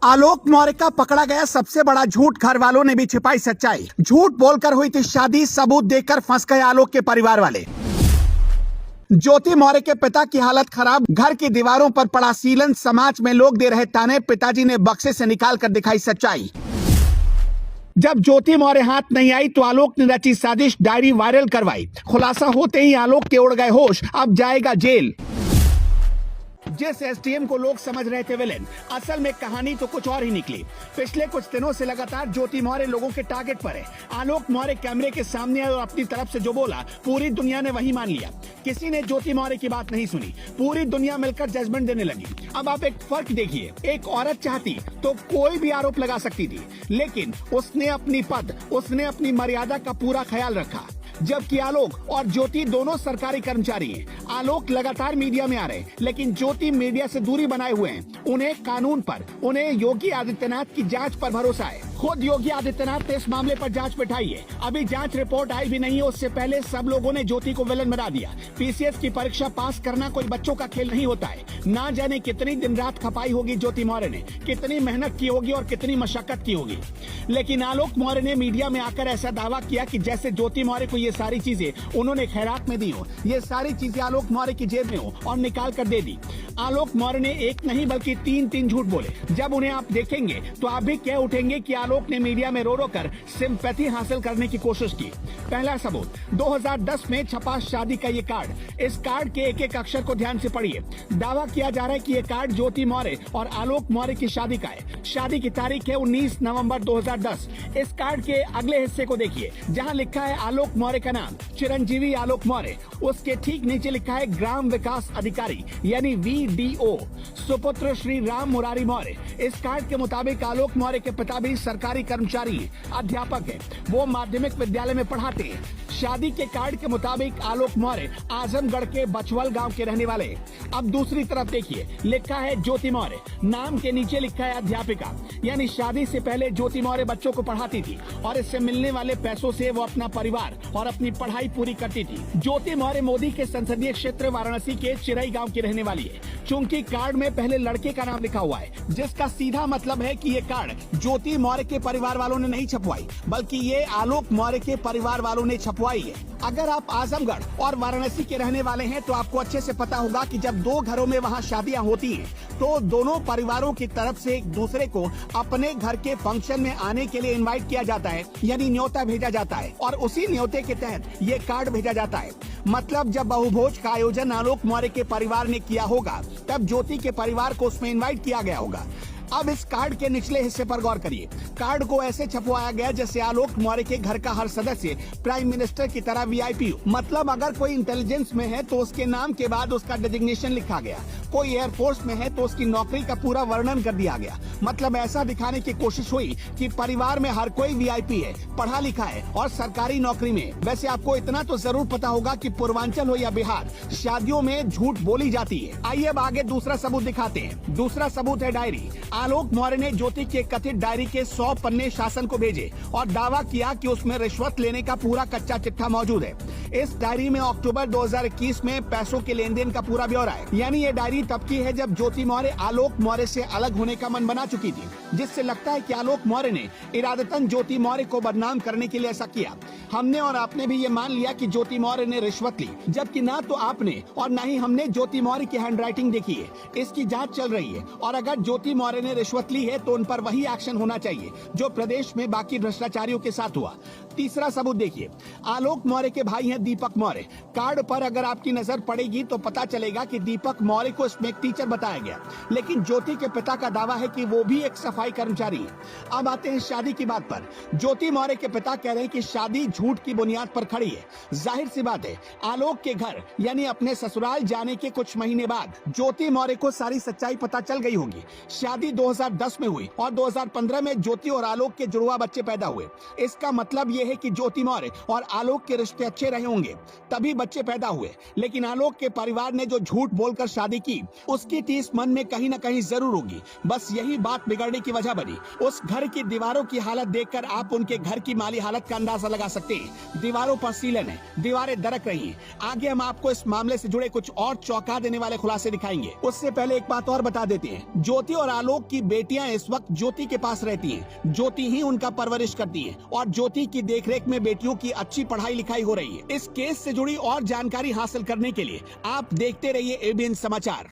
आलोक मौर्य का पकड़ा गया सबसे बड़ा झूठ, घर वालों ने भी छिपाई सच्चाई। झूठ बोलकर हुई थी शादी, सबूत देकर फंस गए आलोक के परिवार वाले। ज्योति मौर्य के पिता की हालत खराब, घर की दीवारों पर पड़ा सीलन, समाज में लोग दे रहे ताने, पिताजी ने बक्से से निकाल कर दिखाई सच्चाई। जब ज्योति मौर्य हाथ नहीं आई तो आलोक ने रची साजिश, डायरी वायरल करवाई। खुलासा होते ही आलोक के उड़ गए होश, अब जाएगा जेल। जिस एसटीएम को लोग समझ रहे थे विलेन, असल में कहानी तो कुछ और ही निकली। पिछले कुछ दिनों से लगातार ज्योति मौर्य लोगों के टारगेट पर है। आलोक मौर्य कैमरे के सामने आए और अपनी तरफ से जो बोला पूरी दुनिया ने वही मान लिया। किसी ने ज्योति मौर्य की बात नहीं सुनी, पूरी दुनिया मिलकर जजमेंट देने लगी। अब आप एक फर्क देखिए, एक औरत चाहती तो कोई भी आरोप लगा सकती थी, लेकिन उसने अपनी पद, उसने अपनी मर्यादा का पूरा ख्याल रखा। जबकि आलोक और ज्योति दोनों सरकारी कर्मचारी हैं। आलोक लगातार मीडिया में आ रहे हैं, लेकिन ज्योति मीडिया से दूरी बनाए हुए हैं। उन्हें कानून पर, उन्हें योगी आदित्यनाथ की जांच पर भरोसा है। खुद योगी आदित्यनाथ ने इस मामले पर जांच बैठाई है। अभी जांच रिपोर्ट आई भी नहीं है, उससे पहले सब लोगों ने ज्योति को विलन बना दिया। पीसीएस की परीक्षा पास करना कोई बच्चों का खेल नहीं होता है। ना जाने कितनी दिन रात खपाई होगी ज्योति मौर्य ने, कितनी मेहनत की होगी और कितनी मशक्कत की होगी। लेकिन आलोक मौर्य ने मीडिया में आकर ऐसा दावा किया कि जैसे ज्योति मौर्य को ये सारी चीजें उन्होंने खैरात में दी हो, ये सारी चीजें आलोक मौर्य की जेब में हो और निकाल कर दे दी। आलोक मौर्य ने एक नहीं बल्कि तीन झूठ बोले। जब उन्हें आप देखेंगे तो आप भी कह उठेंगे कि आलोक ने मीडिया में रो रो कर सिंपैथी हासिल करने की कोशिश की। पहला सबूत, 2010 में छपा शादी का ये कार्ड। इस कार्ड के एक एक अक्षर को ध्यान से पढ़िए। दावा किया जा रहा है कि ये कार्ड ज्योति मौर्य और आलोक मौर्य की शादी का है। शादी की तारीख है 19 नवंबर 2010। इस कार्ड के अगले हिस्से को देखिए, जहां लिखा है आलोक मौर्य का नाम चिरंजीवी आलोक मौर्य। उसके ठीक नीचे लिखा है ग्राम विकास अधिकारी यानी VDO, सुपुत्र श्री राम मुरारी मौर्य। इस कार्ड के मुताबिक आलोक मौर्य के पिता भी सरकारी कर्मचारी हैं, अध्यापक हैं, वो माध्यमिक विद्यालय में पढ़ाते हैं। शादी के कार्ड के मुताबिक आलोक मौर्य आजमगढ़ के बचवल गांव के रहने वाले हैं। अब दूसरी तरफ देखिए, लिखा है ज्योति मौर्य, नाम के नीचे लिखा है अध्यापिका, यानी शादी से पहले ज्योति मौर्य बच्चों को पढ़ाती थी और इससे मिलने वाले पैसों से वो अपना परिवार और अपनी पढ़ाई पूरी करती थी। ज्योति मौर्य मोदी के संसदीय क्षेत्र वाराणसी के चिरई गाँव की रहने वाली है। चूंकि कार्ड में पहले लड़के का नाम लिखा हुआ है, जिसका सीधा मतलब है कि ये कार्ड ज्योति मौर्य के परिवार वालों ने नहीं छपवाई, बल्कि ये आलोक मौर्य के परिवार वालों ने छपवाई है। अगर आप आजमगढ़ और वाराणसी के रहने वाले हैं तो आपको अच्छे से पता होगा कि जब दो घरों में वहाँ शादियाँ होती हैं तो दोनों परिवारों की तरफ से एक दूसरे को अपने घर के फंक्शन में आने के लिए इनवाइट किया जाता है, यानी न्योता भेजा जाता है और उसी न्योते के तहत ये कार्ड भेजा जाता है। मतलब जब बहुभोज का आयोजन आलोक मौर्य के परिवार ने किया होगा, तब ज्योति के परिवार को उसमें इनवाइट किया गया होगा। अब इस कार्ड के निचले हिस्से पर गौर करिए। कार्ड को ऐसे छपवाया गया जैसे आलोक मौर्य के घर का हर सदस्य प्राइम मिनिस्टर की तरह VIP हो। मतलब अगर कोई इंटेलिजेंस में है तो उसके नाम के बाद उसका डेजिग्नेशन लिखा गया, कोई एयरफोर्स में है तो उसकी नौकरी का पूरा वर्णन कर दिया गया। मतलब ऐसा दिखाने की कोशिश हुई कि परिवार में हर कोई VIP है, पढ़ा लिखा है और सरकारी नौकरी में। वैसे आपको इतना तो जरूर पता होगा कि पूर्वांचल हो या बिहार, शादियों में झूठ बोली जाती है। आइए अब आगे दूसरा सबूत दिखाते हैं। दूसरा सबूत है डायरी। आलोक मौर्य ने ज्योति के कथित डायरी के 100 पन्ने शासन को भेजे और दावा किया कि उसमें रिश्वत लेने का पूरा कच्चा चिट्ठा मौजूद है। इस डायरी में अक्टूबर 2021 में पैसों के लेन देन का पूरा ब्यौरा है। यानी ये डायरी तब की है जब ज्योति मौर्य आलोक मौर्य से अलग होने का मन बना चुकी थी, जिससे लगता है कि आलोक मौर्य ने इरादतन ज्योति मौर्य को बदनाम करने के लिए ऐसा किया। हमने और आपने भी ये मान लिया कि ज्योति मौर्य ने रिश्वत ली, जबकि ना तो आपने और ना ही हमने ज्योति मौर्य की हैंडराइटिंग देखी है। इसकी जांच चल रही है और अगर ज्योति मौर्य ने रिश्वत ली है तो उन पर वही एक्शन होना चाहिए जो प्रदेश में बाकी भ्रष्टाचारियों के साथ हुआ। तीसरा सबूत देखिए, आलोक मौर्य के भाई हैं दीपक मौर्य। कार्ड पर अगर आपकी नजर पड़ेगी तो पता चलेगा कि दीपक मौर्य को इसमें एक टीचर बताया गया, लेकिन ज्योति के पिता का दावा है कि वो भी एक सफाई कर्मचारी है। अब आते हैं शादी की बात पर। ज्योति मौर्य के पिता कह रहे हैं कि शादी झूठ की बुनियाद पर खड़ी है। जाहिर सी बात है, आलोक के घर यानी अपने ससुराल जाने के कुछ महीने बाद ज्योति मौर्य को सारी सच्चाई पता चल गई होगी। शादी 2010 में हुई और 2015 में ज्योति और आलोक के जुड़वा बच्चे पैदा हुए। इसका मतलब ये है कि ज्योति मौर्य और आलोक के रिश्ते अच्छे रहे होंगे, तभी बच्चे पैदा हुए। लेकिन आलोक के परिवार ने जो झूठ बोलकर शादी की, उसकी टीस मन में कहीं न कहीं जरूर होगी। बस यही बात बिगड़ने की वजह बनी। उस घर की दीवारों की हालत देखकर आप उनके घर की माली हालत का अंदाजा लगा सकते हैं। दीवारों पर सीलन है, दीवारें दरक रही हैं। आगे हम आपको इस मामले से जुड़े कुछ और चौंका देने वाले खुलासे दिखाएंगे। उससे पहले एक बात और बता देते हैं, ज्योति और आलोक की बेटियां इस वक्त ज्योति के पास रहती हैं। ज्योति ही उनका परवरिश करती है और ज्योति की देखरेख में बेटियों की अच्छी पढ़ाई लिखाई हो रही है। इस केस से जुड़ी और जानकारी हासिल करने के लिए आप देखते रहिए एबीएन समाचार।